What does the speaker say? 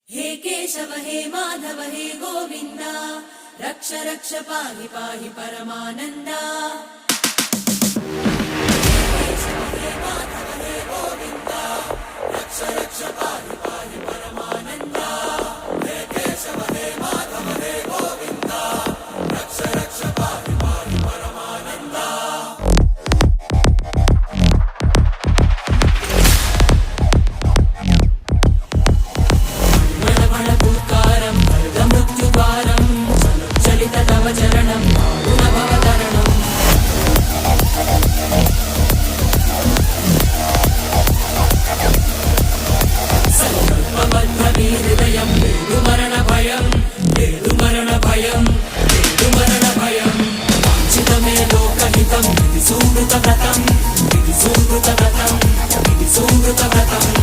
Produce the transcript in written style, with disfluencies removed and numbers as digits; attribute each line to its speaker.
Speaker 1: हे केशव हे माधव हे गोविन्द रक्ष रक्ष पाहि पाहि परमानन्दा। हे केशव हे माधव हे गोविन्द रक्ष रक्ष पाहि पाहि परमानन्दा। हे केशव हे माधव हे गोविन्द रक्ष रक्ष पाहि पाहि परमानन्दा। चरणं गुणभवतरणम् संकल्पबद्धहृदयं मरणभयं मरणभयं मरणभयं वाञ्छितमे लोकहितं विधि सुकृतव्रतं विधि सुकृतव्रतं विधि सुकृतव्रतं।